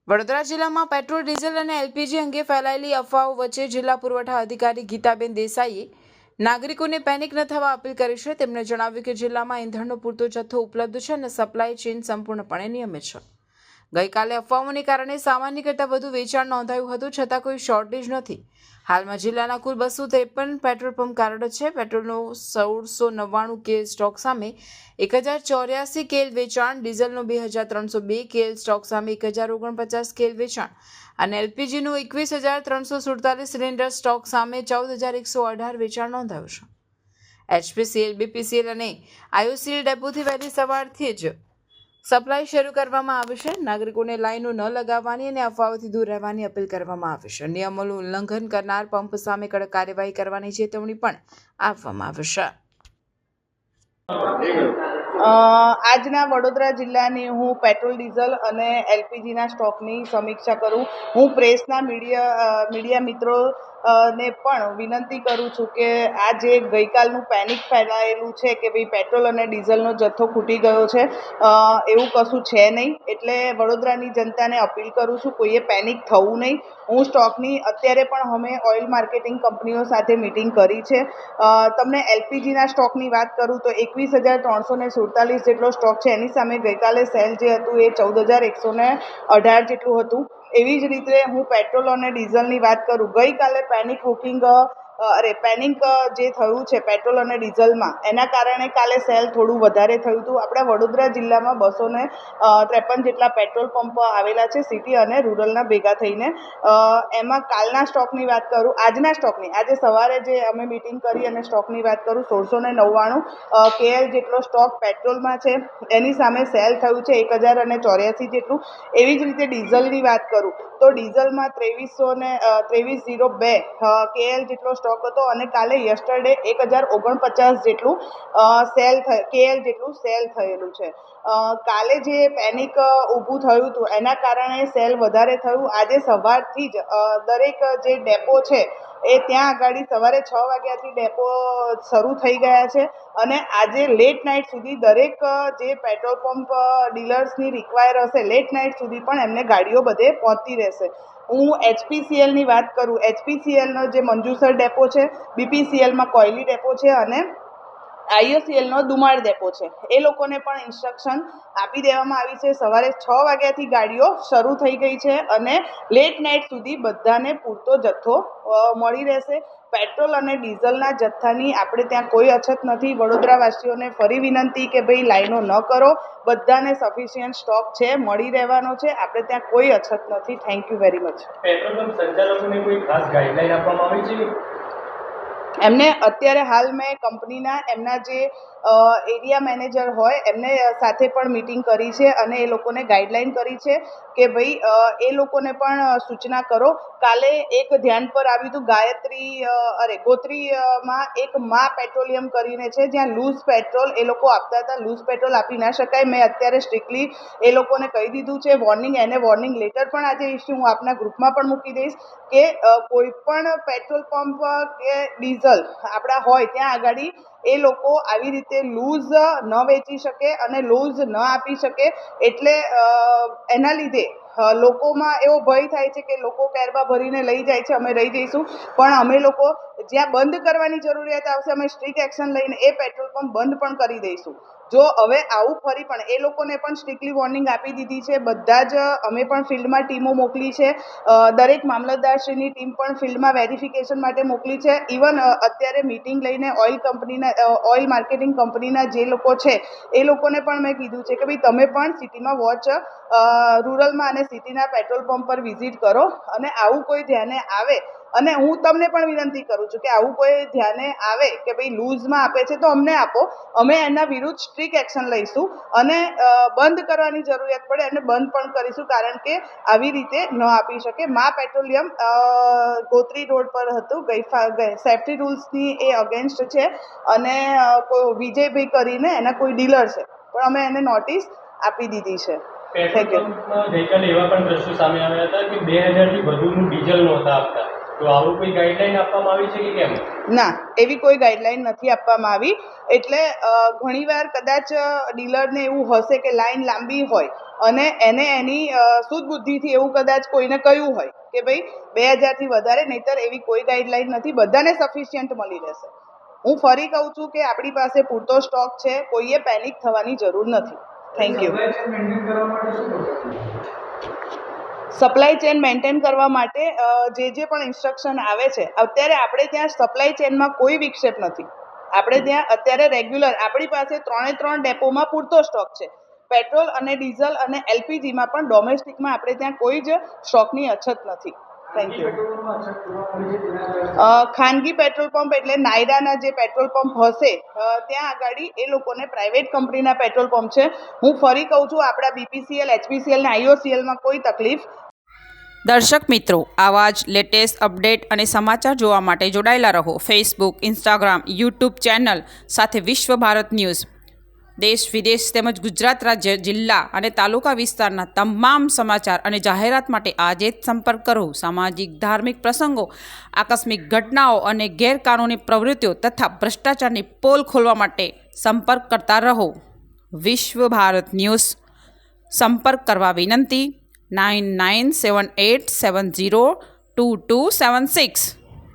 વડોદરા જિલ્લામાં petrol diesel અને LPG અંગે ફેલાયેલી અફવાઓ વચ્ચે જિલ્લા પુરવઠા અધિકારી ગીતાબેન દેસાઈએ નાગરિકોને પેનિક ન થવા અપીલ કરી છે। તેમણે જણાવ્યું કે જિલ્લામાં ઈંધણનો પૂરતો જથ્થો ઉપલબ્ધ છે અને સપ્લાય ચેઇન સંપૂર્ણપણે નિયમિત છે। ગઈકાલે અફવાઓને કારણે સામાન્ય કરતાં વધુ વેચાણ નોંધાયું હતું, છતાં કોઈ શોર્ટેજ નથી। હાલમાં જિલ્લાના કુલ 253 પેટ્રોલ પંપ કાર્યરત છે। પેટ્રોલનો 1699 કેલ સ્ટોક સામે 1084 કેલ વેચાણ, ડીઝલનો 2302 કેલ સ્ટોક સામે 1049 કેલ વેચાણ અને એલપીજીનું 21347 સિલિન્ડર સ્ટોક સામે 14118 વેચાણ નોંધાયું છે। એચપીસીએલ, બીપીસીએલ અને આઈઓસીએલ ડેપોથી વહેલી સવારથી જ સપ્લાય શરૂ કરવામાં આવી છે। નાગરિકોને લાઈનો ન લગાવવાની અને અફવાઓથી દૂર રહેવાની અપીલ કરવામાં આવી છે। નિયમોનું ઉલ્લંઘન કરનાર પંપ સામે કડક કાર્યવાહી કરવાની ચેતવણી પણ આપવામાં આવી છે। આજના વડોદરા જિલ્લાની હું પેટ્રોલ ડીઝલ અને એલપીજીના સ્ટોકની સમીક્ષા કરું। હું પ્રેસના મીડિયા મિત્રો ને પણ વિનંતી કરું છું કે આ જે ગઈકાલનું પેનિક ફેલાયેલું છે કે ભાઈ પેટ્રોલ અને ડીઝલનો જથ્થો ખૂટી ગયો છે, એવું કશું છે નહીં। એટલે વડોદરાની જનતાને અપીલ કરું છું, કોઈએ પેનિક થવું નહીં। હું સ્ટોકની અત્યારે પણ અમે ઓઇલ માર્કેટિંગ કંપનીઓ સાથે મિટિંગ કરી છે। તમને એલપીજીના સ્ટોકની વાત કરું તો 21347 જેટલો સ્ટોક છે, એની સામે ગઈકાલે સેલ જે હતું એ 14118 જેટલું હતું। એવી જ રીતે હું પેટ્રોલ અને ડીઝલની વાત કરું, ગઈકાલે પેનિક જે થયું છે પેટ્રોલ અને ડીઝલમાં, એના કારણે કાલે સેલ થોડું વધારે થયું હતું। આપણા વડોદરા જિલ્લામાં 253 જેટલા પેટ્રોલ પંપ આવેલા છે, સિટી અને રૂરલના ભેગા થઈને। એમાં કાલના સ્ટોકની વાત કરું, આજના સ્ટોકની, આજે સવારે જે અમે મિટિંગ કરી અને સ્ટોકની વાત કરું, 1699 કેએલ જેટલો સ્ટોક પેટ્રોલમાં છે, એની સામે સેલ થયું છે 1084 જેટલું। એવી જ રીતે ડીઝલની વાત કરું તો ડીઝલમાં 2302 કેએલ જેટલો સ્ટોક હતો અને કાલે યસ્ટરડે 1049 જેટલું કેએલ જેટલું સેલ થયેલું છે। કાલે જે પેનિક ઊભું થયું હતું એના કારણે સેલ વધારે થયું। આજે સવારથી જ દરેક જે ડેપો છે એ ત્યાં આગળ સવારે 6 વાગ્યાથી ડેપો શરૂ થઈ ગયા છે અને આજે લેટ નાઇટ સુધી દરેક જે પેટ્રોલ પંપ ડીલર્સની રિક્વાયર હશે, લેટ નાઇટ સુધી પણ એમને ગાડીઓ બધે પહોંચતી રહેશે। હું એચપીસીએલની વાત કરું, એચપીસીએલનો જે મંજુસર ડેપો છે, બીપીસીએલમાં કોયલી ડેપો છે અને આઈઓસીએલનો દુમાળ ડેપો છે, એ લોકોને પણ ઇન્સ્ટ્રક્શન આપી દેવામાં આવી છે। સવારે 6 વાગ્યાથી ગાડીઓ શરૂ થઈ ગઈ છે અને લેટ નાઇટ સુધી બધાને પૂરતો જથ્થો મળી રહેશે। પેટ્રોલ અને ડીઝલના જથ્થાની આપણે ત્યાં કોઈ અછત નથી। વડોદરાવાસીઓને ફરી વિનંતી કે ભાઈ લાઈનો ન કરો, બધાને સફિશિયન્ટ સ્ટોક છે, મળી રહેવાનો છે, આપણે ત્યાં કોઈ અછત નથી। Thank you very much. Petrol pump સંચાલકોને કોઈ ખાસ ગાઈડલાઈન આપવામાં આવી છે? એમને અત્યારે હાલ મેં કંપનીના એમના જે એરિયા મેનેજર હોય એમને સાથે પણ મિટિંગ કરી છે અને એ લોકોને ગાઈડલાઈન કરી છે કે ભાઈ એ લોકોને પણ સૂચના કરો। કાલે એક ધ્યાન પર આવ્યું હતું, ગોત્રીમાં એક મા પેટ્રોલિયમ કરીને છે, જ્યાં લૂઝ પેટ્રોલ એ લોકો આપતા હતા। લૂઝ પેટ્રોલ આપી ના શકાય, મેં અત્યારે સ્ટ્રિક્ટલી એ લોકોને કહી દીધું છે, વોર્નિંગ લેટર પણ આજે ઇસ્યુ હું આપના ગ્રુપમાં પણ મૂકી દઈશ કે કોઈ પણ પેટ્રોલ પંપ કે ડીઝલ આપણા હોય ત્યાં આગળ એ લોકો આવી રીતે લૂઝ ન વેચી શકે અને લૂઝ ન આપી શકે। એટલે એના લીધે લોકોમાં એવો ભય થાય છે કે લોકો કેરબા ભરીને લઈ જાય છે, અમે રહી જઈશું, પણ અમે લોકો જ્યાં બંધ કરવાની જરૂરિયાત આવશે અમે સ્ટ્રિક્ટ એક્શન લઈને એ પેટ્રોલ પંપ બંધ પણ કરી દઈશું। જો હવે આવું ફરી પણ એ લોકોને પણ સ્ટ્રિક્ટલી વોર્નિંગ આપી દીધી છે। બધા જ અમે પણ ફિલ્ડમાં ટીમો મોકલી છે, દરેક મામલતદારશ્રીની ટીમ પણ ફિલ્ડમાં વેરિફિકેશન માટે મોકલી છે। ઇવન અત્યારે મિટિંગ લઈને ઓઇલ માર્કેટિંગ કંપનીના જે લોકો છે એ લોકોને પણ મેં કીધું છે કે ભાઈ તમે પણ સિટીમાં રૂરલમાં અને સિટીના પેટ્રોલ પંપ પર વિઝિટ કરો અને આવું કોઈ ધ્યાને આવે, અને હું તમને પણ વિનંતી કરું છું કે આવું કોઈ ધ્યાને આવે કે ભાઈ લૂઝમાં આપે છે તો અમને આપો, અમે એના વિરુદ્ધ સ્ટ્રિક્ટ એક્શન લઈશું અને બંધ કરવાની જરૂરિયાત પડે અને બંધ પણ કરીશું, કારણ કે આવી રીતે ન આપી શકે। મા પેટ્રોલિયમ ગોત્રી રોડ પર હતું, સેફ્ટી રૂલ્સની એ અગેન્સ્ટ છે અને વિજયભાઈ કરીને એના કોઈ ડીલર છે, પણ અમે એને નોટિસ આપી દીધી છે। પેટ્રોલ પંપમાં ગઈકાલે એવા પણ દ્રશ્યો સામે આવ્યા હતા કે 2000થી વધુનું ડીઝલ નહોતા આપતા, તો આવું કોઈ ગાઈડલાઈન આપવામાં આવી છે કે કેમ? ના, એવી કોઈ ગાઈડલાઈન નથી આપવામાં આવી. એટલે ઘણીવાર કદાચ ડીલરને એવું હશે કે લાઈન લાંબી હોય અને એને એની સૂઝ બુદ્ધિથી એવું કદાચ કોઈને કહ્યું હોય કે ભાઈ 2000થી વધારે, નહીંતર એવી કોઈ ગાઈડલાઈન નથી. બધાને સફિશિયન્ટ મળી રહેશે. હું ફરી કહું છું કે આપણી પાસે પૂરતો સ્ટોક છે, કોઈએ પેનિક થવાની જરૂર નથી. Thank you. Supply chain maintain કરવા માટે જે પણ ઇન્સ્ટ્રક્શન આવે છે, અત્યારે આપણે ત્યાં સપ્લાય ચેનમાં કોઈ વિક્ષેપ નથી. આપણે ત્યાં અત્યારે રેગ્યુલર આપણી પાસે 3 ડેપોમાં પૂરતો સ્ટોક છે. પેટ્રોલ અને ડીઝલ અને એલપીજીમાં પણ ડોમેસ્ટિકમાં આપણે ત્યાં કોઈ જ સ્ટોકની અછત નથી. Thank you. ખાનગી પેટ્રોલ પંપ એટલે નાયરાના જે પેટ્રોલ પંપ હશે ત્યાં આગળ એ લોકોને પ્રાઇવેટ કંપનીના પેટ્રોલ પંપ છે. હું ફરી કહું છું, આપણા બીપીસીએલ, એચપીસીએલ અને આઈઓસીએલમાં કોઈ તકલીફ. દર્શક મિત્રો, આવા જ લેટેસ્ટ અપડેટ અને સમાચાર જોવા માટે જોડાયેલા રહો ફેસબુક, ઇન્સ્ટાગ્રામ, યુટ્યુબ ચેનલ સાથે વિશ્વ ભારત ન્યૂઝ. દેશ વિદેશ તેમજ ગુજરાત રાજ્ય, જિલ્લા અને તાલુકા વિસ્તારના તમામ સમાચાર અને જાહેરાત માટે આજે જ સંપર્ક કરો. સામાજિક ધાર્મિક પ્રસંગો, આકસ્મિક ઘટનાઓ અને ગેરકાનૂની પ્રવૃત્તિઓ તથા ભ્રષ્ટાચારની પોલ ખોલવા માટે સંપર્ક કરતા રહો. વિશ્વ ભારત ન્યૂઝ. સંપર્ક કરવા વિનંતી 9978702276.